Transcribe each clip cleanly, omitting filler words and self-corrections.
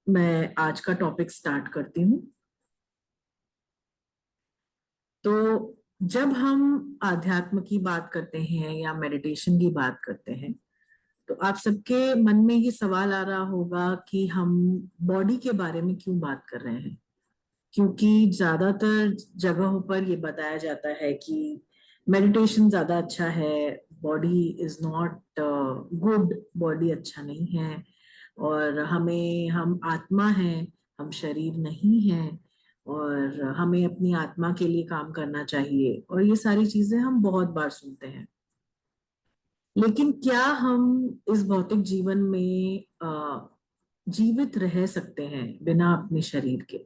मैं आज का टॉपिक स्टार्ट करती हूँ। तो जब हम आध्यात्म की बात करते हैं या मेडिटेशन की बात करते हैं, तो आप सबके मन में ये सवाल आ रहा होगा कि हम बॉडी के बारे में क्यों बात कर रहे हैं। क्योंकि ज्यादातर जगहों पर ये बताया जाता है कि मेडिटेशन ज्यादा अच्छा है, body is not good, body अच्छा नहीं है, और हम आत्मा हैं, हम शरीर नहीं हैं, और हमें अपनी आत्मा के लिए काम करना चाहिए, और ये सारी चीजें हम बहुत बार सुनते हैं। लेकिन क्या हम इस भौतिक जीवन में जीवित रह सकते हैं बिना अपने शरीर के?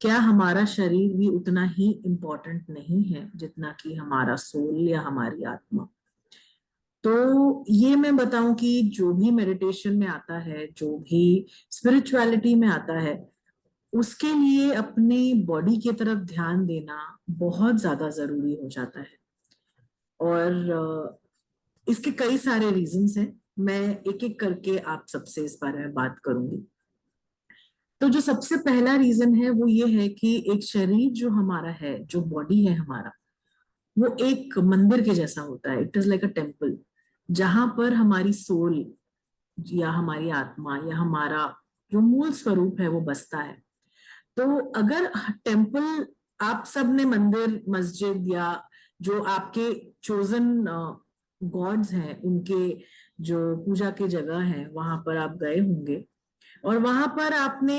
क्या हमारा शरीर भी उतना ही इम्पोर्टेंट नहीं है जितना कि हमारा सोल या हमारी आत्मा? तो ये मैं बताऊं कि जो भी मेडिटेशन में आता है, जो भी स्पिरिचुअलिटी में आता है, उसके लिए अपनी बॉडी की तरफ ध्यान देना बहुत ज्यादा जरूरी हो जाता है। और इसके कई सारे रीजंस हैं। मैं एक एक करके आप सबसे इस बारे में बात करूंगी। तो जो सबसे पहला रीजन है वो ये है कि एक शरीर जो हमारा है, जो बॉडी है हमारा, वो एक मंदिर के जैसा होता है। It is like a temple, जहां पर हमारी सोल या हमारी आत्मा या हमारा जो मूल स्वरूप है वो बसता है। तो अगर टेम्पल, आप सब ने मंदिर, मस्जिद या जो आपके चोजन गॉड्स हैं उनके जो पूजा की जगह है वहां पर आप गए होंगे, और वहां पर आपने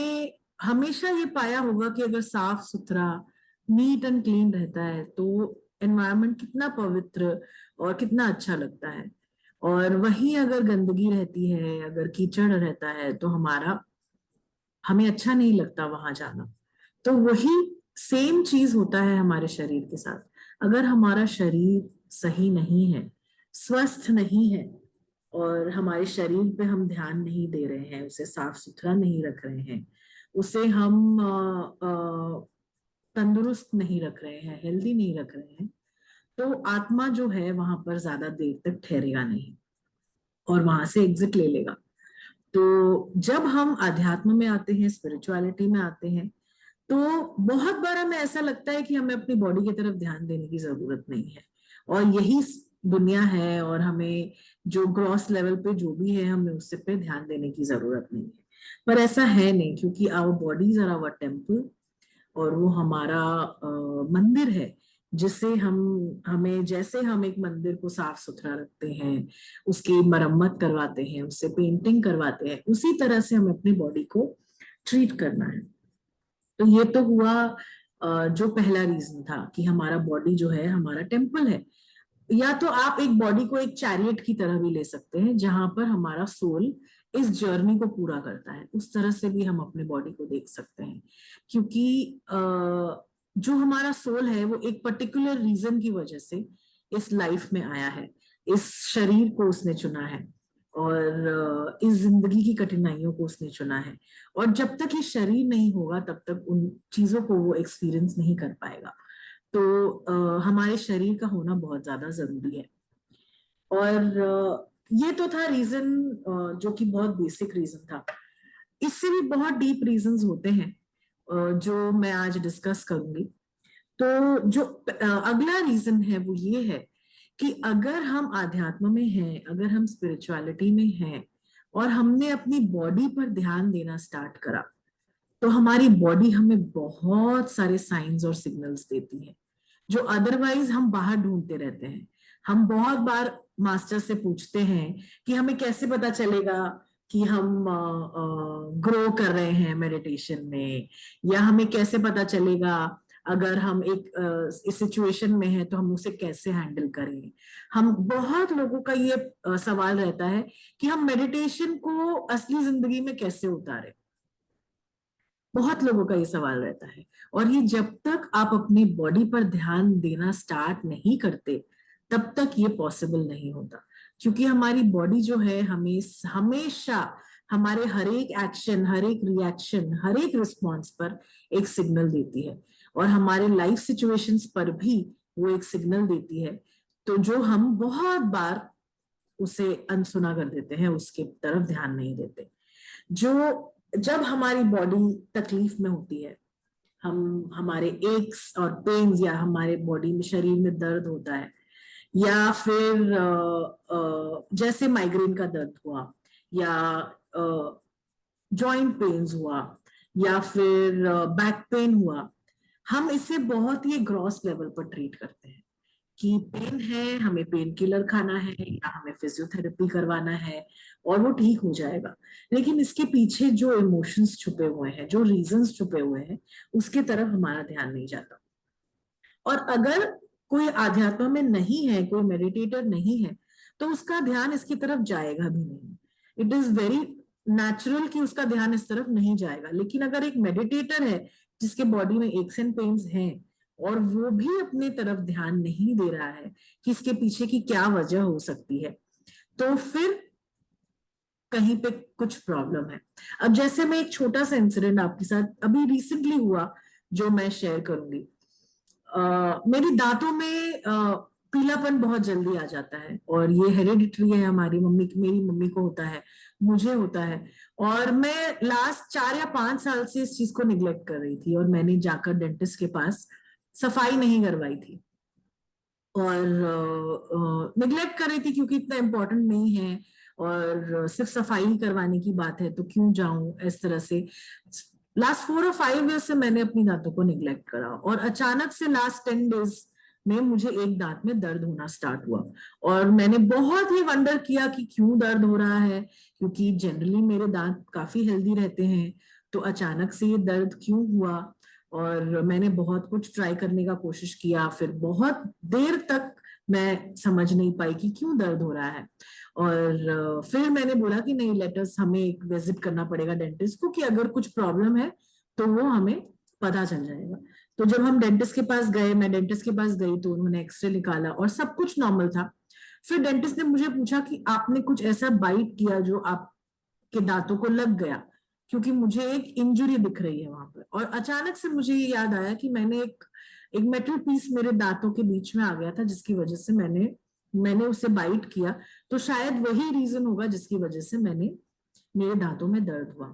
हमेशा ये पाया होगा कि अगर साफ सुथरा, नीट एंड क्लीन रहता है तो एनवायरनमेंट कितना पवित्र और कितना अच्छा लगता है। और वहीं अगर गंदगी रहती है, अगर कीचड़ रहता है, तो हमें अच्छा नहीं लगता वहां जाना। तो वही सेम चीज होता है हमारे शरीर के साथ। अगर हमारा शरीर सही नहीं है, स्वस्थ नहीं है, और हमारे शरीर पे हम ध्यान नहीं दे रहे हैं, उसे साफ सुथरा नहीं रख रहे हैं, उसे हम तंदुरुस्त नहीं रख रहे हैं, हेल्दी नहीं रख रहे हैं, तो आत्मा जो है वहां पर ज्यादा देर तक ठहरेगा नहीं और वहां से एग्जिट ले लेगा। तो जब हम अध्यात्म में आते हैं, स्पिरिचुअलिटी में आते हैं, तो बहुत बार हमें ऐसा लगता है कि हमें अपनी बॉडी की तरफ ध्यान देने की जरूरत नहीं है, और यही दुनिया है, और हमें जो ग्रॉस लेवल पे जो भी है हमें उससे पे ध्यान देने की जरूरत नहीं है। पर ऐसा है नहीं, क्योंकि our bodies are our temple, और वो हमारा मंदिर है, जिसे हमें जैसे हम एक मंदिर को साफ सुथरा रखते हैं, उसकी मरम्मत करवाते हैं, उससे पेंटिंग करवाते हैं, उसी तरह से हमें अपनी बॉडी को ट्रीट करना है। तो ये तो हुआ जो पहला रीजन था कि हमारा बॉडी जो है हमारा टेम्पल है। या तो आप एक बॉडी को एक चैरियट की तरह भी ले सकते हैं, जहां पर हमारा सोल इस जर्नी को पूरा करता है। उस तरह से भी हम अपने बॉडी को देख सकते हैं, क्योंकि जो हमारा सोल है वो एक पर्टिकुलर रीजन की वजह से इस लाइफ में आया है, इस शरीर को उसने चुना है, और इस जिंदगी की कठिनाइयों को उसने चुना है। और जब तक ये शरीर नहीं होगा तब तक उन चीजों को वो एक्सपीरियंस नहीं कर पाएगा। तो हमारे शरीर का होना बहुत ज्यादा जरूरी है। और ये तो था रीजन, जो कि बहुत बेसिक रीजन था। इससे भी बहुत डीप रीजंस होते हैं, जो मैं आज डिस्कस करूंगी। तो जो अगला रीजन है वो ये है कि अगर हम आध्यात्म में हैं, अगर हम स्पिरिचुअलिटी में हैं, और हमने अपनी बॉडी पर ध्यान देना स्टार्ट करा, तो हमारी बॉडी हमें बहुत सारे साइंस और सिग्नल्स देती है, जो अदरवाइज हम बाहर ढूंढते रहते हैं। हम बहुत बार मास्टर से पूछते हैं कि हमें कैसे पता चलेगा कि हम ग्रो कर रहे हैं मेडिटेशन में, या हमें कैसे पता चलेगा अगर हम एक इस सिचुएशन में है तो हम उसे कैसे हैंडल करें। हम बहुत लोगों का ये सवाल रहता है कि हम मेडिटेशन को असली जिंदगी में कैसे उतारें। बहुत लोगों का ये सवाल रहता है, और ये जब तक आप अपनी बॉडी पर ध्यान देना स्टार्ट नहीं करते तब तक ये पॉसिबल नहीं होता। क्योंकि हमारी बॉडी जो है हमें हमेशा हमारे हर एक एक्शन, हर एक रिएक्शन, हर एक रिस्पॉन्स पर एक सिग्नल देती है, और हमारे लाइफ सिचुएशंस पर भी वो एक सिग्नल देती है। तो जो हम बहुत बार उसे अनसुना कर देते हैं, उसके तरफ ध्यान नहीं देते। जो जब हमारी बॉडी तकलीफ में होती है, हम हमारे एक्स और पेन्स या हमारे बॉडी में शरीर में दर्द होता है, या फिर जैसे माइग्रेन का दर्द हुआ, या जॉइंट पेन्स हुआ, या फिर बैक पेन हुआ, हम इसे बहुत ही ग्रॉस लेवल पर ट्रीट करते हैं कि पेन है, हमें पेन किलर खाना है या हमें फिजियोथेरेपी करवाना है और वो ठीक हो जाएगा। लेकिन इसके पीछे जो इमोशंस छुपे हुए हैं, जो रीजंस छुपे हुए हैं, उसके तरफ हमारा ध्यान नहीं जाता। और अगर कोई आध्यात्म में नहीं है, कोई मेडिटेटर नहीं है, तो उसका ध्यान इसकी तरफ जाएगा भी नहीं। इट इज वेरी नेचुरल कि उसका ध्यान इस तरफ नहीं जाएगा। लेकिन अगर एक मेडिटेटर है जिसके बॉडी में एक्स एंड पेन्स हैं, और वो भी अपने तरफ ध्यान नहीं दे रहा है कि इसके पीछे की क्या वजह हो सकती है, तो फिर कहीं पे कुछ प्रॉब्लम है। अब जैसे मैं एक छोटा सा इंसिडेंट आपके साथ अभी रिसेंटली हुआ जो मैं शेयर करूंगी। मेरी दांतों में पीलापन बहुत जल्दी आ जाता है, और ये हेरेडिटरी है, हमारी मम्मी, मेरी मम्मी को होता है, मुझे होता है। और मैं लास्ट 4 या 5 साल से इस चीज को निग्लेक्ट कर रही थी, और मैंने जाकर डेंटिस्ट के पास सफाई नहीं करवाई थी, और निग्लेक्ट कर रही थी क्योंकि इतना इम्पोर्टेंट नहीं है, और सिर्फ सफाई ही करवाने की बात है तो क्यों जाऊं इस तरह से। लास्ट 4 और 5 ईयर से मैंने अपनी दांतों को निग्लेक्ट करा, और अचानक से लास्ट 10 डेज में मुझे एक दांत में दर्द होना स्टार्ट हुआ। और मैंने बहुत ही वंडर किया कि क्यों दर्द हो रहा है, क्योंकि जनरली मेरे दांत काफी हेल्दी रहते हैं, तो अचानक से ये दर्द क्यों हुआ। और मैंने बहुत कुछ ट्राई करने का कोशिश किया, फिर बहुत देर तक मैं समझ नहीं पाई कि क्यों दर्द हो रहा है। और फिर मैंने बोला कि नहीं, लेटस हमें एक विजिट करना पड़ेगा डेंटिस्ट को, कि अगर कुछ प्रॉब्लम है तो वो हमें पता चल जाएगा। तो जब हम डेंटिस्ट के पास गए, मैं डेंटिस्ट के पास गई, तो उन्होंने एक्सरे निकाला और सब कुछ नॉर्मल था। फिर डेंटिस्ट ने मुझे पूछा कि आपने कुछ ऐसा बाइट किया जो आपके दांतों को लग गया, क्योंकि मुझे एक इंजुरी दिख रही है वहां पर। और अचानक से मुझे ये याद आया कि मैंने एक एक मेटल पीस मेरे दांतों के बीच में आ गया था, जिसकी वजह से मैंने मैंने उसे बाइट किया। तो शायद वही रीजन होगा जिसकी वजह से मेरे दांतों में दर्द हुआ।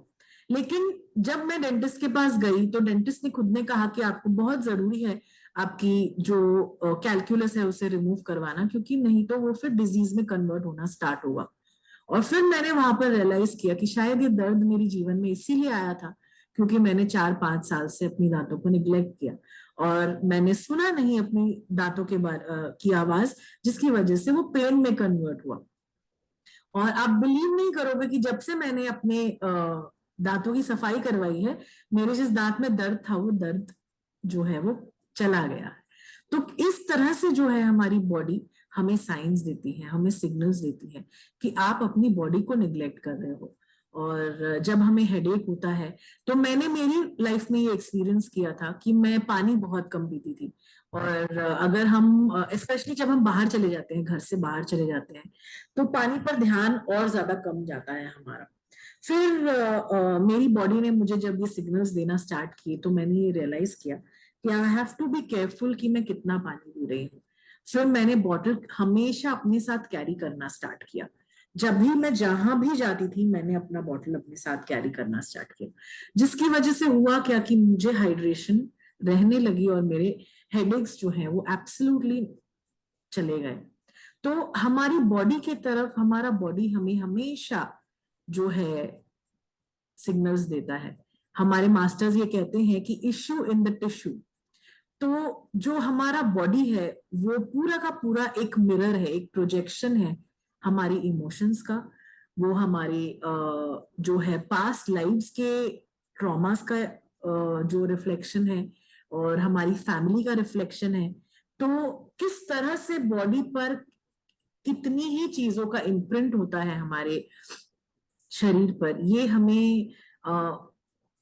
लेकिन जब मैं डेंटिस्ट के पास गई, तो डेंटिस्ट ने खुद ने कहा कि आपको बहुत जरूरी है आपकी जो कैलकुलस है उसे रिमूव करवाना, क्योंकि नहीं तो वो फिर डिजीज में कन्वर्ट होना स्टार्ट होगा। और फिर मैंने वहां पर रियलाइज किया कि शायद ये दर्द मेरे जीवन में इसीलिए आया था क्योंकि मैंने 4-5 साल से अपनी दांतों को निग्लेक्ट किया, और मैंने सुना नहीं अपनी दांतों के की आवाज, जिसकी वजह से वो पेन में कन्वर्ट हुआ। और आप बिलीव नहीं करोगे कि जब से मैंने अपने दांतों की सफाई करवाई है, मेरे जिस दांत में दर्द था वो दर्द जो है वो चला गया है। तो इस तरह से जो है हमारी बॉडी हमें साइंस देती है, हमें सिग्नल्स देती है कि आप अपनी बॉडी को निग्लेक्ट कर रहे हो। और जब हमें हेडेक होता है, तो मैंने मेरी लाइफ में ये एक्सपीरियंस किया था कि मैं पानी बहुत कम पीती थी। और अगर हम स्पेशली जब हम बाहर चले जाते हैं, घर से बाहर चले जाते हैं, तो पानी पर ध्यान और ज्यादा कम जाता है हमारा। फिर मेरी बॉडी ने मुझे जब ये सिग्नल्स देना स्टार्ट किए, तो मैंने ये रियलाइज किया कि I have to be careful कि मैं कितना पानी पी रही हूँ। फिर मैंने बॉटल हमेशा अपने साथ कैरी करना स्टार्ट किया। जब भी मैं जहां भी जाती थी, मैंने अपना बॉटल अपने साथ कैरी करना स्टार्ट किया, जिसकी वजह से हुआ क्या कि मुझे हाइड्रेशन रहने लगी, और मेरे हेडेक्स जो हैं वो एब्सोल्युटली चले गए। तो हमारी बॉडी के तरफ हमारा बॉडी हमें हमेशा जो है सिग्नल्स देता है। हमारे मास्टर्स ये कहते हैं कि इश्यू इन द टिश्यू। तो जो हमारा बॉडी है वो पूरा का पूरा एक मिरर है, एक प्रोजेक्शन है हमारी इमोशंस का। वो हमारी जो है पास्ट लाइव्स के ट्रॉमास का जो रिफ्लेक्शन है, और हमारी फैमिली का रिफ्लेक्शन है। तो किस तरह से बॉडी पर कितनी ही चीजों का इम्प्रिंट होता है हमारे शरीर पर, ये हमें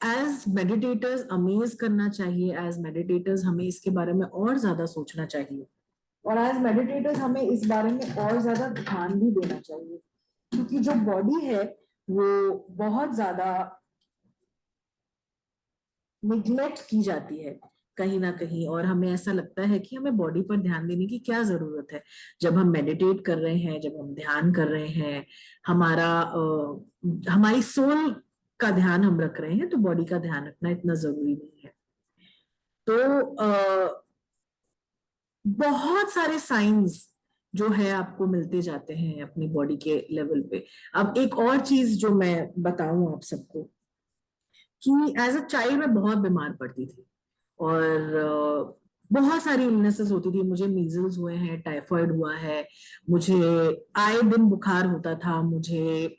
एज मेडिटेटर्स अमेज करना चाहिए। एज मेडिटेटर्स हमें इसके बारे में और ज्यादा सोचना चाहिए, और एज मेडिटेटर्स हमें इस बारे में और ज्यादा ध्यान भी देना चाहिए, क्योंकि जो बॉडी है वो बहुत ज्यादा निग्लेक्ट की जाती है कहीं ना कहीं। और हमें ऐसा लगता है कि हमें बॉडी पर ध्यान देने की क्या जरूरत है। जब हम मेडिटेट कर रहे हैं, जब हम ध्यान कर रहे हैं, हमारी सोल का ध्यान हम रख रहे हैं तो बॉडी का ध्यान रखना इतना जरूरी नहीं है। तो बहुत सारे साइंस जो है आपको मिलते जाते हैं अपनी बॉडी के लेवल पे। अब एक और चीज जो मैं बताऊं आप सबको कि एज अ चाइल्ड मैं बहुत बीमार पड़ती थी और बहुत सारी इलनेसेस होती थी। मुझे मीजल्स हुए हैं, टाइफाइड हुआ है, मुझे आए दिन बुखार होता था, मुझे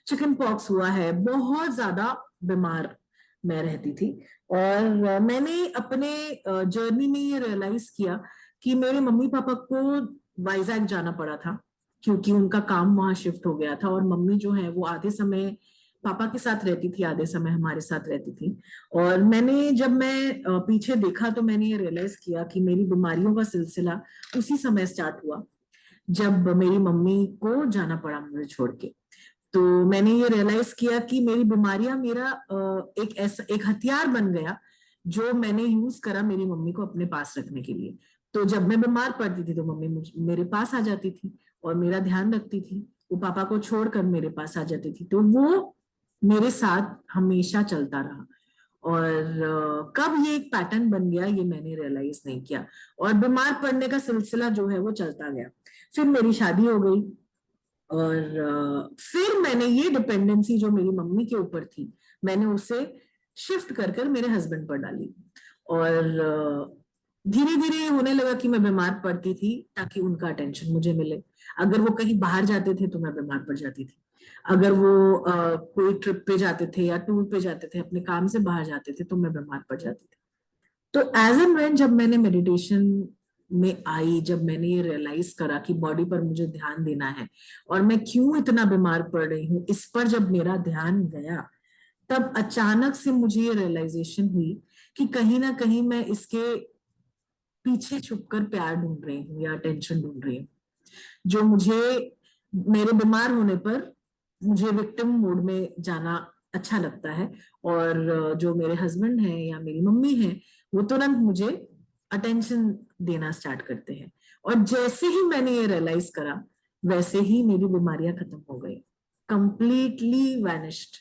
चिकन पॉक्स हुआ है, बहुत ज्यादा बीमार मैं रहती थी। और मैंने अपने जर्नी में ये रियलाइज किया कि मेरे मम्मी पापा को वाइजैक जाना पड़ा था क्योंकि उनका काम वहां शिफ्ट हो गया था, और मम्मी जो है वो आधे समय पापा के साथ रहती थी, आधे समय हमारे साथ रहती थी। और मैंने जब मैं पीछे देखा तो मैंने ये रियलाइज किया कि मेरी बीमारियों का सिलसिला उसी समय स्टार्ट हुआ जब मेरी मम्मी को जाना पड़ा मुझे छोड़ के। तो मैंने ये रियलाइज किया कि मेरी बीमारियां मेरा एक ऐसा एक हथियार बन गया जो मैंने यूज करा मेरी मम्मी को अपने पास रखने के लिए। तो जब मैं बीमार पड़ती थी तो मम्मी मेरे पास आ जाती थी और मेरा ध्यान रखती थी। वो पापा को छोड़कर मेरे पास आ जाती थी, तो वो मेरे साथ हमेशा चलता रहा। और कब ये एक पैटर्न बन गया ये मैंने रियलाइज नहीं किया, और बीमार पड़ने का सिलसिला जो है वो चलता गया। फिर मेरी शादी हो गई और फिर मैंने ये डिपेंडेंसी जो मेरी मम्मी के ऊपर थी मैंने उसे शिफ्ट कर कर मेरे हस्बैंड पर डाली। और धीरे धीरे होने लगा कि मैं बीमार पड़ती थी ताकि उनका अटेंशन मुझे मिले। अगर वो कहीं बाहर जाते थे तो मैं बीमार पड़ जाती थी। अगर वो कोई ट्रिप पे जाते थे या टूर पे जाते थे, अपने काम से बाहर जाते थे, तो मैं बीमार पड़ जाती थी। तो एज एंड व्हेन जब मैंने मेडिटेशन में आई, जब मैंने ये रियलाइज करा कि बॉडी पर मुझे ध्यान देना है और मैं क्यों इतना बीमार पड़ रही हूँ, इस पर जब मेरा ध्यान गया तब अचानक से मुझे ये रियलाइजेशन हुई कि कहीं ना कहीं मैं इसके पीछे छुपकर प्यार ढूंढ रही हूँ या अटेंशन ढूंढ रही हूँ, जो मुझे मेरे बीमार होने पर मुझे विक्टिम मोड में जाना अच्छा लगता है। और जो मेरे हस्बैंड हैं या मेरी मम्मी है वो तुरंत मुझे अटेंशन देना स्टार्ट करते हैं। और जैसे ही मैंने ये रियलाइज करा वैसे ही मेरी बीमारियां खत्म हो गई, कंप्लीटली वैनिश्ड।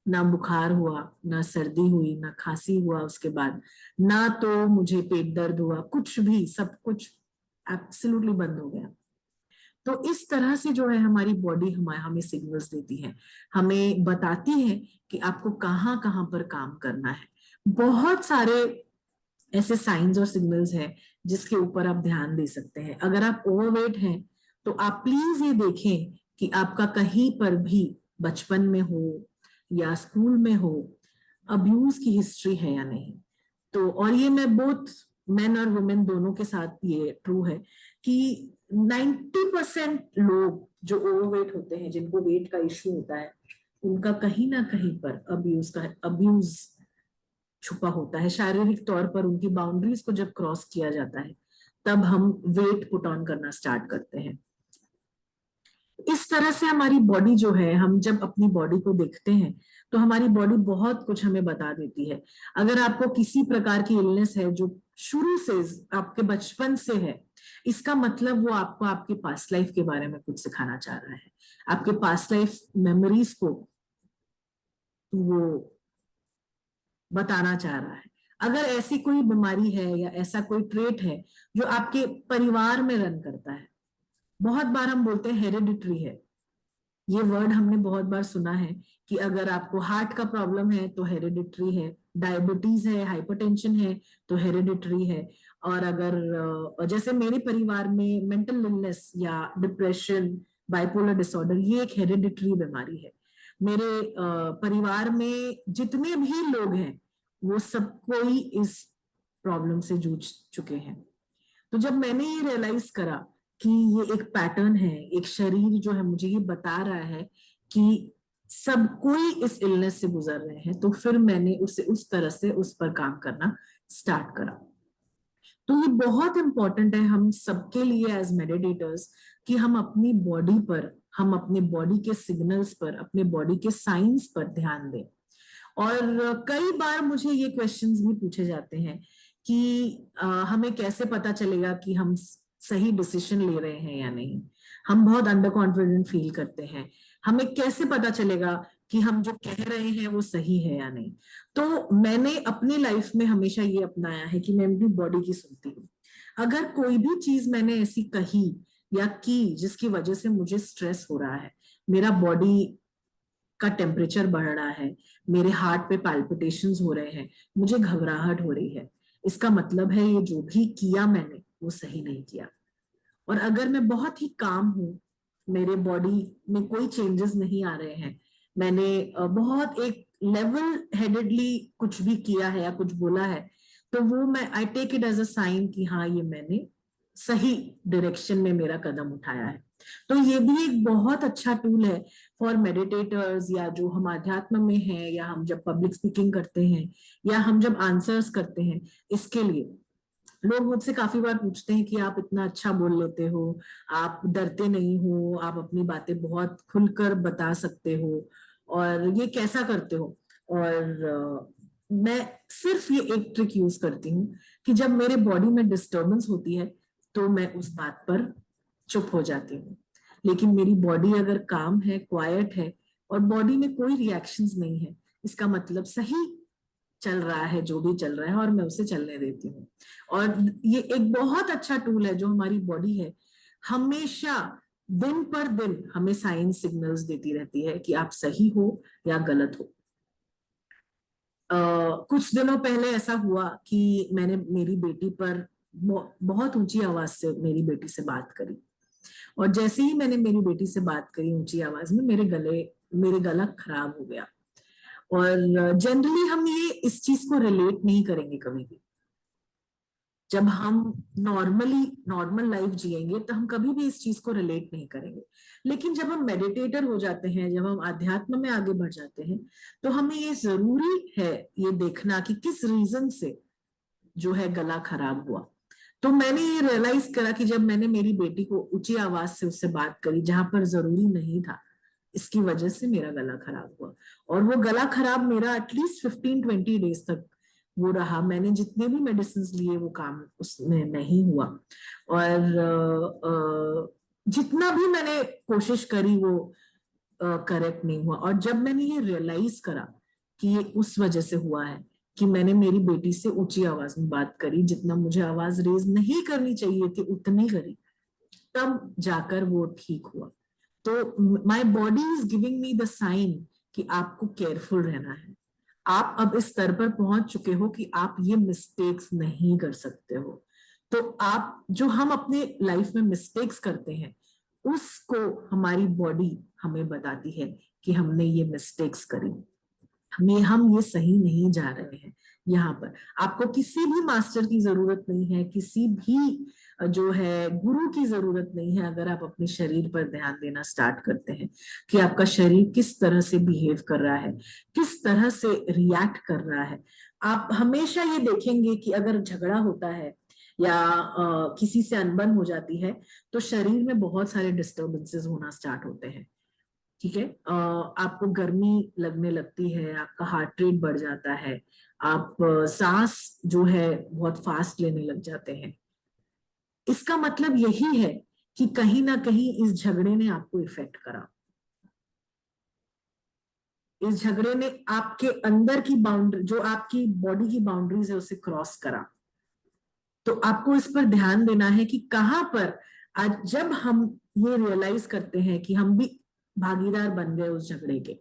ना बुखार हुआ, ना सर्दी हुई, ना खांसी हुआ उसके बाद, ना तो मुझे पेट दर्द हुआ, कुछ भी, सब कुछ एब्सोल्युटली बंद हो गया। तो इस तरह से जो है हमारी बॉडी हमें सिग्नल्स देती है, हमें बताती है कि आपको कहाँ कहाँ पर काम करना है। बहुत सारे ऐसे साइंस और सिग्नल्स हैं जिसके ऊपर आप ध्यान दे सकते हैं। अगर आप ओवरवेट हैं तो आप प्लीज ये देखें कि आपका कहीं पर भी बचपन में हो या स्कूल में हो अब्यूज की हिस्ट्री है या नहीं। तो और ये मैं बोथ मेन और वुमेन दोनों के साथ ये ट्रू है कि 90% लोग जो ओवरवेट होते हैं, जिनको वेट का इश्यू होता है, उनका कहीं ना कहीं पर अब्यूज छुपा होता है। शारीरिक तौर पर उनकी बाउंड्रीज को जब क्रॉस किया जाता है तब हम वेट पुट ऑन करना स्टार्ट करते हैं। इस तरह से हमारी बॉडी जो है, हम जब अपनी बॉडी को देखते हैं तो हमारी बॉडी बहुत कुछ हमें बता देती है। अगर आपको किसी प्रकार की इलनेस है जो शुरू से आपके बचपन से है, इसका मतलब वो आपको आपके पास्ट लाइफ के बारे में कुछ सिखाना चाह रहा है, आपके पास्ट लाइफ मेमोरीज को वो बताना चाह रहा है। अगर ऐसी कोई बीमारी है या ऐसा कोई ट्रेट है जो आपके परिवार में रन करता है, बहुत बार हम बोलते हैं हेरिडिटरी है, ये वर्ड हमने बहुत बार सुना है कि अगर आपको हार्ट का प्रॉब्लम है तो हेरिडिटरी है, डायबिटीज है, हाइपरटेंशन है तो हेरिडिटरी है। और अगर जैसे मेरे परिवार में मेंटल इलनेस या डिप्रेशन, बाइपोलर डिसऑर्डर, ये एक हेरिडिटरी बीमारी है। मेरे परिवार में जितने भी लोग हैं वो सब कोई इस प्रॉब्लम से जूझ चुके हैं। तो जब मैंने ये रियलाइज करा कि ये एक पैटर्न है, एक शरीर जो है मुझे ये बता रहा है कि सब कोई इस इलनेस से गुजर रहे हैं, तो फिर मैंने उसे उस तरह से उस पर काम करना स्टार्ट करा। तो ये बहुत इंपॉर्टेंट है हम सबके लिए एज मेडिटेटर्स कि हम अपनी बॉडी पर, हम अपने बॉडी के सिग्नल्स पर, अपने बॉडी के साइंस पर ध्यान दें। और कई बार मुझे ये क्वेश्चंस भी पूछे जाते हैं कि हमें कैसे पता चलेगा कि हम सही डिसीजन ले रहे हैं या नहीं। हम बहुत अंडर कॉन्फिडेंट फील करते हैं, हमें कैसे पता चलेगा कि हम जो कह रहे हैं वो सही है या नहीं। तो मैंने अपनी लाइफ में हमेशा ये अपनाया है कि मैं अपनी बॉडी की सुनती हूँ। अगर कोई भी चीज मैंने ऐसी कही या की जिसकी वजह से मुझे स्ट्रेस हो रहा है, मेरा बॉडी का टेम्परेचर बढ़ रहा है, मेरे हार्ट पे पैल्पिटेशंस हो रहे हैं, मुझे घबराहट हो रही है, इसका मतलब है ये जो भी किया मैंने वो सही नहीं किया। और अगर मैं बहुत ही काम हूँ, मेरे बॉडी में कोई चेंजेस नहीं आ रहे हैं, मैंने बहुत एक लेवल हेडेडली कुछ भी किया है या कुछ बोला है, तो वो मैं I take it as a sign कि हाँ ये मैंने सही डायरेक्शन में मेरा कदम उठाया है। तो ये भी एक बहुत अच्छा टूल है फॉर मेडिटेटर्स, या जो हम आध्यात्म में हैं, या हम जब पब्लिक स्पीकिंग करते हैं, या हम जब आंसर्स करते हैं। इसके लिए लोग मुझसे काफी बार पूछते हैं कि आप इतना अच्छा बोल लेते हो, आप डरते नहीं हो, आप अपनी बातें बहुत खुलकर बता सकते हो, और ये कैसा करते हो। और मैं सिर्फ ये एक ट्रिक यूज करती हूँ कि जब मेरे बॉडी में डिस्टरबेंस होती है तो मैं उस बात पर चुप हो जाती हूँ। लेकिन मेरी बॉडी अगर काम है, क्वाइट है, और बॉडी में कोई रिएक्शंस नहीं है, इसका मतलब सही चल रहा है जो भी चल रहा है, और मैं उसे चलने देती हूँ। और ये एक बहुत अच्छा टूल है जो हमारी बॉडी है, हमेशा दिन पर दिन हमें साइन सिग्नल्स देती रहती है कि आप सही हो या गलत हो। कुछ दिनों पहले ऐसा हुआ कि मैंने मेरी बेटी पर बहुत ऊंची आवाज से मेरी बेटी से बात करी, और जैसे ही मैंने मेरी बेटी से बात करी ऊंची आवाज में, मेरे गला खराब हो गया। और जनरली हम ये इस चीज को रिलेट नहीं करेंगे कभी भी। जब हम नॉर्मल लाइफ जिएंगे तो हम कभी भी इस चीज को रिलेट नहीं करेंगे। लेकिन जब हम मेडिटेटर हो जाते हैं, जब हम अध्यात्म में आगे बढ़ जाते हैं, तो हमें ये जरूरी है ये देखना कि किस रीजन से जो है गला खराब हुआ। तो मैंने ये रियलाइज करा कि जब मैंने मेरी बेटी को ऊंची आवाज से उससे बात करी जहां पर जरूरी नहीं था, इसकी वजह से मेरा गला खराब हुआ। और वो गला खराब मेरा एटलीस्ट 15-20 डेज तक वो रहा। मैंने जितने भी मेडिसिन लिए वो काम उसमें नहीं हुआ, और जितना भी मैंने कोशिश करी वो करेक्ट नहीं हुआ। और जब मैंने ये रियलाइज करा कि ये उस वजह से हुआ है कि मैंने मेरी बेटी से ऊंची आवाज में बात करी, जितना मुझे आवाज रेज नहीं करनी चाहिए थी उतनी करी, तब जाकर वो ठीक हुआ। तो my body is giving me the sign कि आपको केयरफुल रहना है। आप अब इस स्तर पर पहुंच चुके हो कि आप ये मिस्टेक्स नहीं कर सकते हो। तो आप जो हम अपने लाइफ में मिस्टेक्स करते हैं, उसको हमारी बॉडी हमें बताती है कि हमने ये मिस्टेक्स करी, हम ये सही नहीं जा रहे हैं। यहाँ पर आपको किसी भी मास्टर की जरूरत नहीं है, किसी भी जो है गुरु की जरूरत नहीं है। अगर आप अपने शरीर पर ध्यान देना स्टार्ट करते हैं कि आपका शरीर किस तरह से बिहेव कर रहा है, किस तरह से रिएक्ट कर रहा है, आप हमेशा ये देखेंगे कि अगर झगड़ा होता है या किसी से अनबन हो जाती है, तो शरीर में बहुत सारे डिस्टर्बेंसेस होना स्टार्ट होते हैं। ठीक है, आपको गर्मी लगने लगती है, आपका हार्ट रेट बढ़ जाता है, आप सांस जो है बहुत फास्ट लेने लग जाते हैं। इसका मतलब यही है कि कहीं ना कहीं इस झगड़े ने आपको इफेक्ट करा, इस झगड़े ने आपके अंदर की बाउंड्री, जो आपकी बॉडी की बाउंड्रीज है, उसे क्रॉस करा। तो आपको इस पर ध्यान देना है कि कहां पर आज जब हम ये रियलाइज करते हैं कि हम भी भागीदार बन गए उस झगड़े के,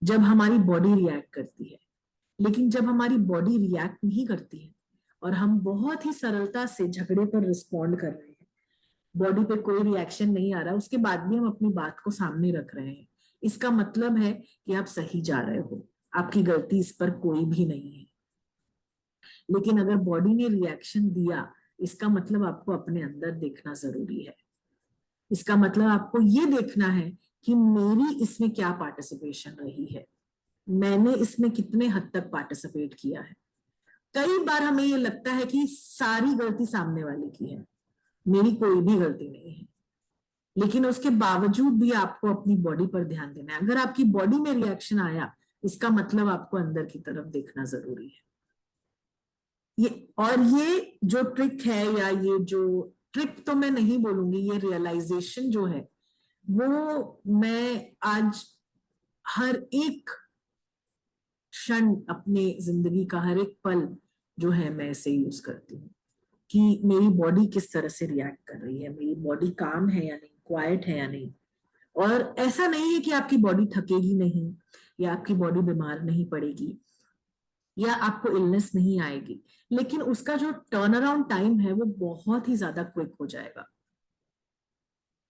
जब हमारी बॉडी रिएक्ट करती है। लेकिन जब हमारी बॉडी रिएक्ट नहीं करती है और हम बहुत ही सरलता से झगड़े पर रिस्पॉन्ड कर रहे हैं, बॉडी पे कोई रिएक्शन नहीं आ रहा, उसके बाद भी हम अपनी बात को सामने रख रहे हैं, इसका मतलब है कि आप सही जा रहे हो, आपकी गलती इस पर कोई भी नहीं है। लेकिन अगर बॉडी ने रिएक्शन दिया, इसका मतलब आपको अपने अंदर देखना जरूरी है। इसका मतलब आपको ये देखना है कि मेरी इसमें क्या पार्टिसिपेशन रही है, मैंने इसमें कितने हद तक पार्टिसिपेट किया है। कई बार हमें ये लगता है कि सारी गलती सामने वाले की है, मेरी कोई भी गलती नहीं है। लेकिन उसके बावजूद भी आपको अपनी बॉडी पर ध्यान देना है। अगर आपकी बॉडी में रिएक्शन आया, इसका मतलब आपको अंदर की तरफ देखना जरूरी है। ये और ये जो ट्रिक है, या ये जो ट्रिक तो मैं नहीं बोलूंगी, ये रियलाइजेशन जो है वो मैं आज हर एक क्षण अपने जिंदगी का हर एक पल जो है मैं इसे यूज करती हूँ कि मेरी बॉडी किस तरह से रिएक्ट कर रही है, मेरी बॉडी काम है या नहीं, क्वाइट है या नहीं। और ऐसा नहीं है कि आपकी बॉडी थकेगी नहीं या आपकी बॉडी बीमार नहीं पड़ेगी या आपको इलनेस नहीं आएगी, लेकिन उसका जो टर्न अराउंड टाइम है वो बहुत ही ज्यादा क्विक हो जाएगा,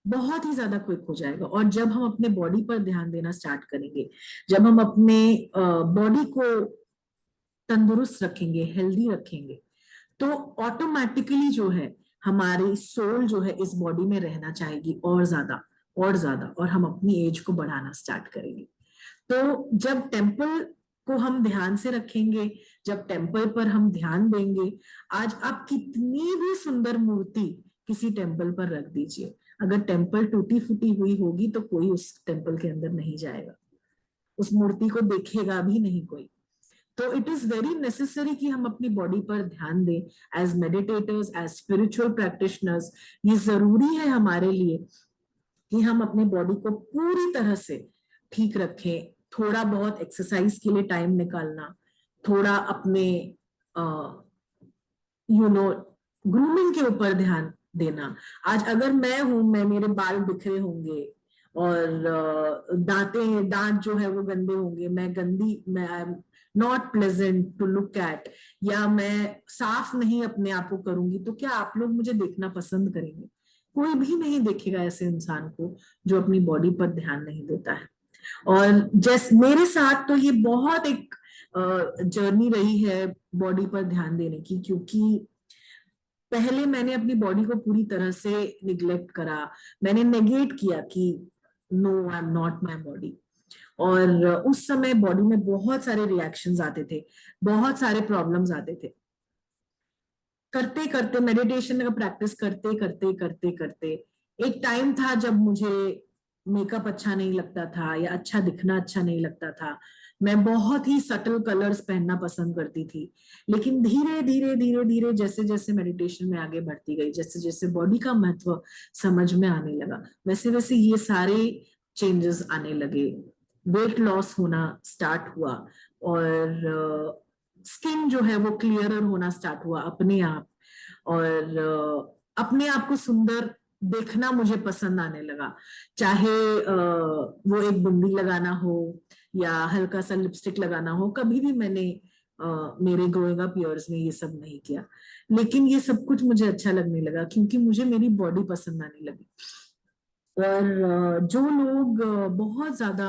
बहुत ही ज्यादा क्विक हो जाएगा। और जब हम अपने बॉडी पर ध्यान देना स्टार्ट करेंगे, जब हम अपने बॉडी को तंदुरुस्त रखेंगे, हेल्दी रखेंगे, तो ऑटोमेटिकली जो है हमारी सोल जो है इस बॉडी में रहना चाहेगी और ज्यादा और ज्यादा, और हम अपनी एज को बढ़ाना स्टार्ट करेंगे। तो जब टेम्पल को हम ध्यान से रखेंगे, जब टेम्पल पर हम ध्यान देंगे, आज आप कितनी भी सुंदर मूर्ति किसी टेम्पल पर रख दीजिए, अगर टेम्पल टूटी फूटी हुई होगी तो कोई उस टेम्पल के अंदर नहीं जाएगा, उस मूर्ति को देखेगा भी नहीं कोई। तो इट इज वेरी नेसेसरी कि हम अपनी बॉडी पर ध्यान दें as meditators, as spiritual practitioners. ये जरूरी है हमारे लिए कि हम अपनी बॉडी को पूरी तरह से ठीक रखें। थोड़ा बहुत एक्सरसाइज के लिए टाइम निकालना, थोड़ा अपने ग्रूमिंग के ऊपर ध्यान देना। आज अगर मैं हूं, मैं मेरे बाल बिखरे होंगे और दांत जो है वो गंदे होंगे, मैं I am not pleasant to look at, या मैं साफ नहीं अपने आप को करूंगी, तो क्या आप लोग मुझे देखना पसंद करेंगे? कोई भी नहीं देखेगा ऐसे इंसान को जो अपनी बॉडी पर ध्यान नहीं देता है। और जैसे मेरे साथ तो ये बहुत एक जर्नी रही है बॉडी पर ध्यान देने की, क्योंकि पहले मैंने अपनी बॉडी को पूरी तरह से निग्लेक्ट करा, मैंने नेगेट किया कि no I am not my body. और उस समय बॉडी में बहुत सारे रिएक्शंस आते थे, बहुत सारे प्रॉब्लम्स आते थे। करते करते मेडिटेशन का प्रैक्टिस करते करते करते करते एक टाइम था जब मुझे मेकअप अच्छा नहीं लगता था या अच्छा दिखना अच्छा नहीं लगता था। मैं बहुत ही सटल कलर्स पहनना पसंद करती थी। लेकिन धीरे धीरे धीरे धीरे जैसे जैसे मेडिटेशन में आगे बढ़ती गई, जैसे जैसे बॉडी का महत्व समझ में आने लगा, वैसे वैसे ये सारे चेंजेस आने लगे। वेट लॉस होना स्टार्ट हुआ और स्किन जो है वो क्लियरर होना स्टार्ट हुआ अपने आप। और अपने आप को सुंदर देखना मुझे पसंद आने लगा, चाहे वो एक बिंदी लगाना हो या हल्का सा लिपस्टिक लगाना हो। कभी भी मैंने मेरे ग्रोइंग अप ईयर्स में ये सब नहीं किया, लेकिन ये सब कुछ मुझे अच्छा लगने लगा क्योंकि मुझे मेरी बॉडी पसंद आने लगी। और जो लोग बहुत ज्यादा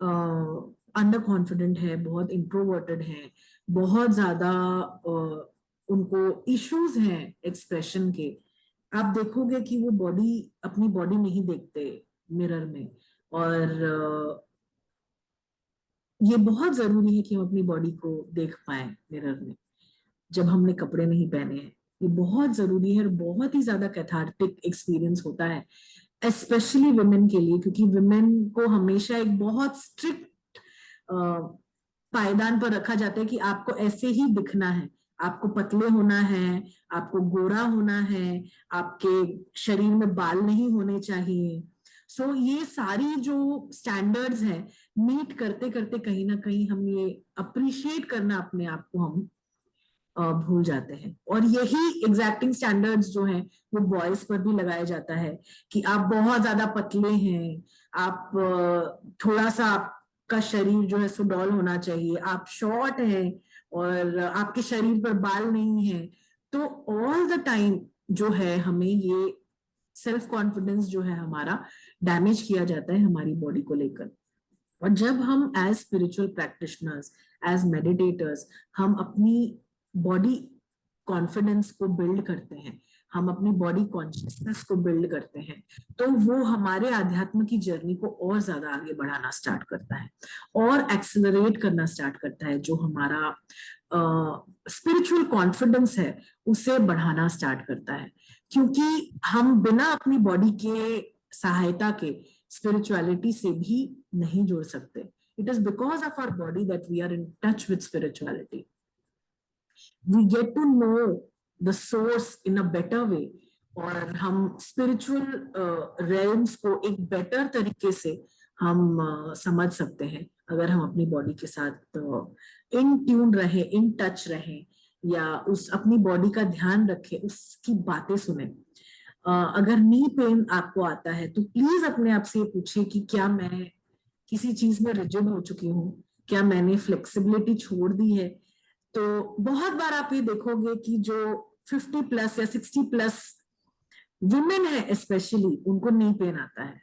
अंडर कॉन्फिडेंट है, बहुत इंट्रोवर्टेड हैं, बहुत ज्यादा उनको इश्यूज हैं एक्सप्रेशन के, आप देखोगे कि वो बॉडी अपनी बॉडी नहीं देखते मिरर में। और ये बहुत जरूरी है कि हम अपनी बॉडी को देख पाए मिरर में जब हमने कपड़े नहीं पहने हैं। ये बहुत जरूरी है और बहुत ही ज्यादा कैथार्टिक एक्सपीरियंस होता है, स्पेशली वुमेन के लिए, क्योंकि वुमेन को हमेशा एक बहुत स्ट्रिक्ट पायदान पर रखा जाता है कि आपको ऐसे ही दिखना है, आपको पतले होना है, आपको गोरा होना है, आपके शरीर में बाल नहीं होने चाहिए। सो ये सारी जो स्टैंडर्ड्स हैं, मीट करते करते कहीं ना कहीं हम ये अप्रिशिएट करना अपने आप को हम भूल जाते हैं। और यही एग्जैक्टिंग स्टैंडर्ड्स जो हैं वो बॉयज पर भी लगाया जाता है कि आप बहुत ज्यादा पतले हैं, आप थोड़ा सा आपका शरीर जो है सुडौल होना चाहिए, आप शॉर्ट हैं और आपके शरीर पर बाल नहीं है। तो ऑल द टाइम जो है हमें ये सेल्फ कॉन्फिडेंस जो है हमारा डैमेज किया जाता है हमारी बॉडी को लेकर। और जब हम as spiritual practitioners, as meditators, हम अपनी बॉडी कॉन्फिडेंस को बिल्ड करते हैं, हम अपनी बॉडी कॉन्शियसनेस को बिल्ड करते हैं, तो वो हमारे आध्यात्म की जर्नी को और ज्यादा आगे बढ़ाना स्टार्ट करता है और एक्सेलरेट करना स्टार्ट करता है। जो हमारा स्पिरिचुअल कॉन्फिडेंस है उसे बढ़ाना स्टार्ट करता है, क्योंकि हम बिना अपनी बॉडी के सहायता के स्पिरिचुअलिटी से भी नहीं जुड़ सकते। It is because of our body that we are in touch with spirituality. We get to know the source in a better way, और हम स्पिरिचुअल realms को एक बेटर तरीके से हम समझ सकते हैं अगर हम अपनी बॉडी के साथ इन ट्यून रहे, इन टच रहे, या उस अपनी बॉडी का ध्यान रखें, उसकी बातें सुने। अगर नी पेन आपको आता है तो प्लीज अपने आप से पूछिए कि क्या मैं किसी चीज में रिजिड हो चुकी हूँ, क्या मैंने फ्लेक्सिबिलिटी छोड़ दी है। तो बहुत बार आप ये देखोगे कि जो 50+ या 60+ वुमेन है स्पेशली, उनको नी पेन आता है,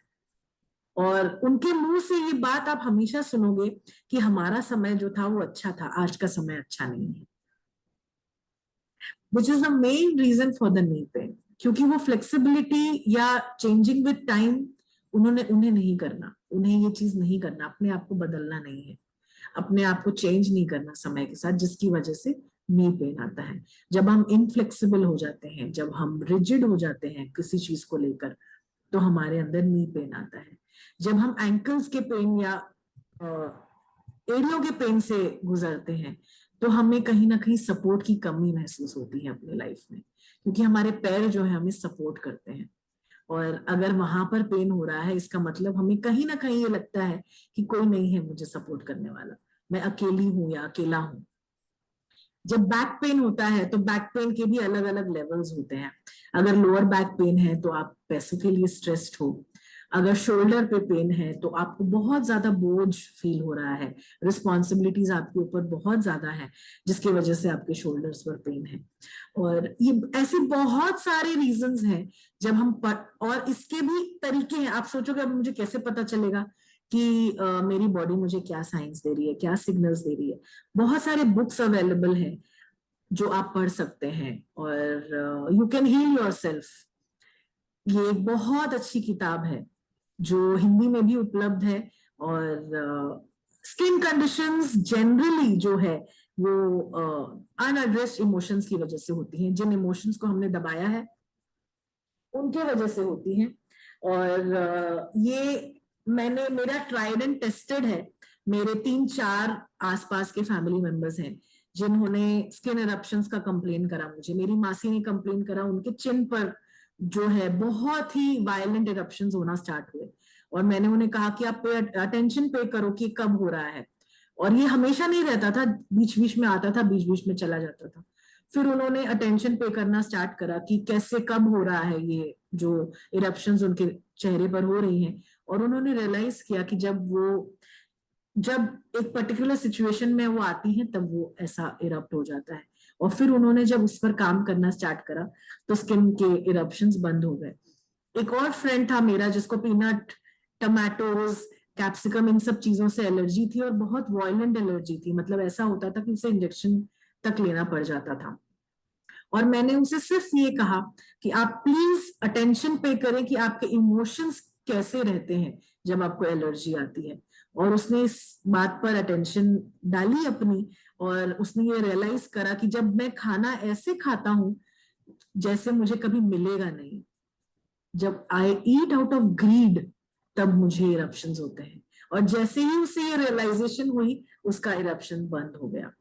और उनके मुंह से ये बात आप हमेशा सुनोगे कि हमारा समय जो था वो अच्छा था, आज का समय अच्छा नहीं है, which is the main reason for the knee pain. क्योंकि वो फ्लेक्सिबिलिटी या चेंजिंग विद टाइम उन्हें नहीं करना, उन्हें ये चीज नहीं करना, अपने आप को बदलना नहीं है, अपने आप को चेंज नहीं करना समय के साथ, जिसकी वजह से नी पेन आता है। जब हम इनफ्लेक्सिबल हो जाते हैं, जब हम रिजिड हो जाते हैं किसी चीज को लेकर, तो हमारे अंदर नी पेन आता है। जब हम एंकल्स के पेन या एड़ियों के पेन से गुजरते हैं, तो हमें कहीं ना कहीं सपोर्ट की कमी महसूस होती है अपनी लाइफ में, क्योंकि हमारे पैर जो है हमें सपोर्ट करते हैं। और अगर वहां पर पेन हो रहा है, इसका मतलब हमें कहीं ना कहीं ये लगता है कि कोई नहीं है मुझे सपोर्ट करने वाला, मैं अकेली हूं या अकेला हूं। जब बैक पेन होता है तो बैक पेन के भी अलग अलग लेवल्स होते हैं। अगर लोअर बैक पेन है तो आप पैसों के लिए स्ट्रेस्ड हो। अगर शोल्डर पे पेन है तो आपको बहुत ज्यादा बोझ फील हो रहा है, रिस्पॉन्सिबिलिटीज आपके ऊपर बहुत ज्यादा है, जिसकी वजह से आपके शोल्डर्स पर पेन है। और ये ऐसे बहुत सारे रीजंस हैं। जब हम और इसके भी तरीके हैं। आप सोचोगे अब मुझे कैसे पता चलेगा कि मेरी बॉडी मुझे क्या साइंस दे रही है, क्या सिग्नल्स दे रही है। बहुत सारे बुक्स अवेलेबल हैं जो आप पढ़ सकते हैं, और यू कैन हील योरसेल्फ, ये एक बहुत अच्छी किताब है जो हिंदी में भी उपलब्ध है। और स्किन कंडीशंस जनरली जो है वो अनएड्रेस्ड इमोशंस की वजह से होती हैं। जिन इमोशंस को हमने दबाया है उनके वजह से होती हैं। और ये मेरा ट्राइड एंड टेस्टेड है। मेरे 3-4 आसपास के फैमिली मेंबर्स हैं जिन्होंने स्किन इरप्शंस का कंप्लेन करा मुझे। मेरी मासी ने कंप्लेन करा, उनके चिन पर जो है बहुत ही वायलेंट इरप्शंस होना स्टार्ट हुए। और मैंने उन्हें कहा कि आप अटेंशन पे करो कि कब हो रहा है। और ये हमेशा नहीं रहता था, बीच बीच में आता था, बीच बीच में चला जाता था। फिर उन्होंने अटेंशन पे करना स्टार्ट करा कि कैसे कब हो रहा है ये जो इरप्शंस उनके चेहरे पर हो रही हैं। और उन्होंने रियलाइज किया कि जब एक पर्टिकुलर सिचुएशन में वो आती है तब वो ऐसा इरप्ट हो जाता है। और फिर उन्होंने जब उस पर काम करना स्टार्ट करा तो स्किन के इरप्शंस बंद हो गए। एक और फ्रेंड था मेरा जिसको पीनट, टमाटोज, कैप्सिकम, इन सब चीजों से एलर्जी थी, और बहुत वायलेंट एलर्जी थी। मतलब ऐसा होता था कि उसे इंजेक्शन तक लेना पड़ जाता था। और मैंने उनसे सिर्फ ये कहा कि आप प्लीज अटेंशन पे करें कि आपके इमोशंस कैसे रहते हैं जब आपको एलर्जी आती है। और उसने इस बात पर अटेंशन डाली अपनी, और उसने ये रियलाइज करा कि जब मैं खाना ऐसे खाता हूं जैसे मुझे कभी मिलेगा नहीं, जब आई ईट आउट ऑफ ग्रीड, तब मुझे इरप्शंस होते हैं। और जैसे ही उसे ये रियलाइजेशन हुई, उसका इरप्शन बंद हो गया।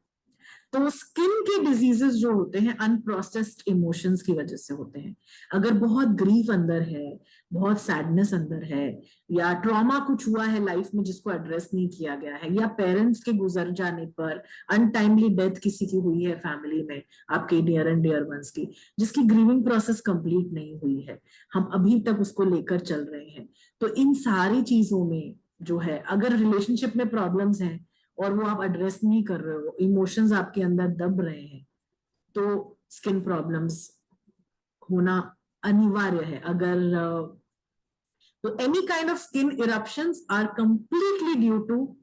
तो स्किन के डिजीजेस जो होते हैं अनप्रोसेस्ड इमोशंस की वजह से होते हैं। अगर बहुत ग्रीफ अंदर है, बहुत सैडनेस अंदर है, या ट्रॉमा कुछ हुआ है लाइफ में जिसको एड्रेस नहीं किया गया है, या पेरेंट्स के गुजर जाने पर अनटाइमली डेथ किसी की हुई है फैमिली में, आपके डियर एंड डियर वंस की, जिसकी ग्रीविंग प्रोसेस कंप्लीट नहीं हुई है, हम अभी तक उसको लेकर चल रहे हैं। तो इन सारी चीजों में जो है, अगर रिलेशनशिप में प्रॉब्लम्स हैं और वो आप एड्रेस नहीं कर रहे हो, इमोशंस आपके अंदर दब रहे हैं, तो स्किन प्रॉब्लम्स होना अनिवार्य है। अगर तो any kind of skin eruptions are completely due to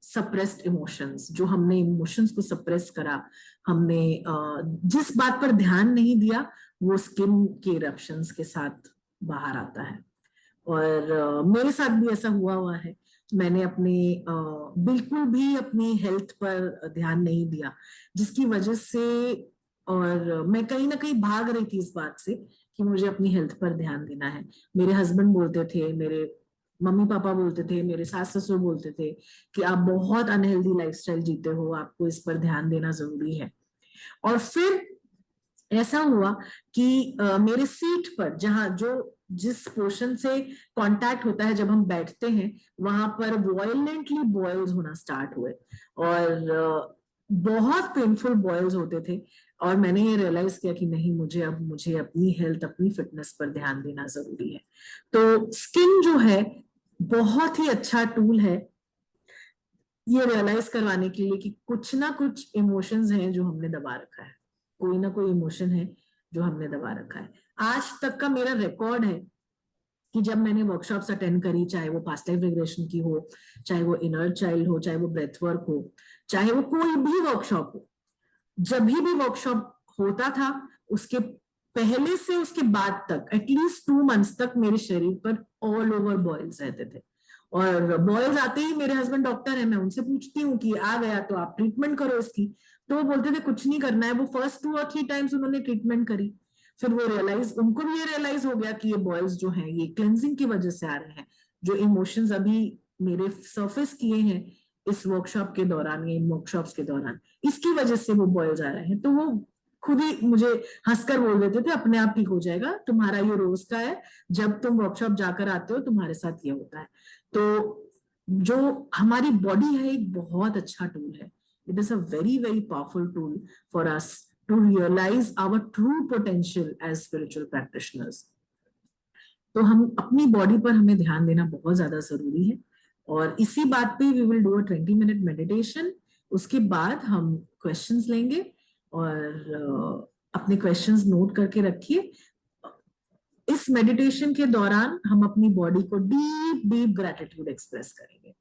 suppressed emotions. जो हमने इमोशंस को सप्रेस करा, हमने जिस बात पर ध्यान नहीं दिया, वो स्किन के इरप्शंस के साथ बाहर आता है। और मेरे साथ भी ऐसा हुआ है। मैंने अपने बिल्कुल भी अपनी हेल्थ पर ध्यान नहीं दिया, जिसकी वजह से, और मैं कहीं ना कहीं भाग रही थी इस बात से कि मुझे अपनी हेल्थ पर ध्यान देना है। मेरे हस्बैंड बोलते थे, मेरे मम्मी पापा बोलते थे, मेरे सास ससुर बोलते थे कि आप बहुत अनहेल्दी लाइफस्टाइल जीते हो, आपको इस पर ध्यान देना जरूरी है। और फिर ऐसा हुआ कि मेरे सीट पर, जहां जो जिस पोर्शन से कांटेक्ट होता है जब हम बैठते हैं, वहां पर वायलेंटली बॉयल्स होना स्टार्ट हुए, और बहुत पेनफुल बॉयल्स होते थे। और मैंने ये रियलाइज किया कि नहीं, मुझे अपनी हेल्थ, अपनी फिटनेस पर ध्यान देना जरूरी है। तो स्किन जो है बहुत ही अच्छा टूल है ये रियलाइज करवाने के लिए कि कुछ ना कुछ इमोशंस हैं जो हमने दबा रखा है, कोई ना कोई इमोशन है जो हमने दबा रखा है। आज तक का मेरा रिकॉर्ड है कि जब मैंने वर्कशॉप्स अटेंड करी, चाहे वो पास्ट लाइफ रिग्रेशन की हो, चाहे वो इनर चाइल्ड हो, चाहे वो ब्रेथ वर्क हो, चाहे वो कोई भी वर्कशॉप हो, जब भी वर्कशॉप होता था उसके पहले से उसके बाद तक एटलीस्ट 2 मंथ्स तक मेरे शरीर पर ऑल ओवर बॉयल्स रहते थे। और बॉयल्स आते ही, मेरे हस्बैंड डॉक्टर है, मैं उनसे पूछती हूँ कि आ गया तो आप ट्रीटमेंट करो इसकी, तो वो बोलते थे कुछ नहीं करना है। वो फर्स्ट 2 और 3 टाइम्स उन्होंने ट्रीटमेंट करी, फिर वो रियलाइज, उनको भी ये रियलाइज हो गया कि ये बॉयल्स जो हैं ये क्लेंजिंग की वजह से आ रहे हैं। जो इमोशंस अभी मेरे सरफेस किए हैं इस वर्कशॉप के दौरान या इन वर्कशॉप्स के दौरान, इसकी वजह से वो बॉयल्स आ रहे हैं। तो वो खुद ही मुझे हंसकर बोल देते थे, अपने आप ठीक हो जाएगा, तुम्हारा ये रोज का है, जब तुम वर्कशॉप जाकर आते हो तुम्हारे साथ ये होता है। तो जो हमारी बॉडी है एक बहुत अच्छा टूल है, it is a very very powerful tool for us to realise our true potential as spiritual practitioners. तो हम अपनी बॉडी पर हमें ध्यान देना बहुत ज्यादा जरूरी है। और इसी बात पे we will do a 20 minute meditation. उसके बाद हम क्वेश्चंस लेंगे, और अपने क्वेश्चंस नोट करके रखिए। इस मेडिटेशन के दौरान हम अपनी बॉडी को डीप डीप ग्रैटिट्यूड एक्सप्रेस करेंगे,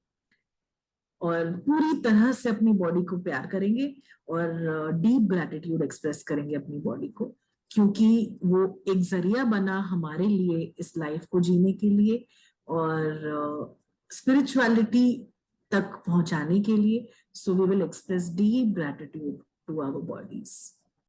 और पूरी तरह से अपनी बॉडी को प्यार करेंगे, और डीप ग्रैटिट्यूड एक्सप्रेस करेंगे अपनी बॉडी को, क्योंकि वो एक जरिया बना हमारे लिए इस लाइफ को जीने के लिए, और स्पिरिचुअलिटी तक पहुंचाने के लिए। So we will express deep gratitude to our bodies.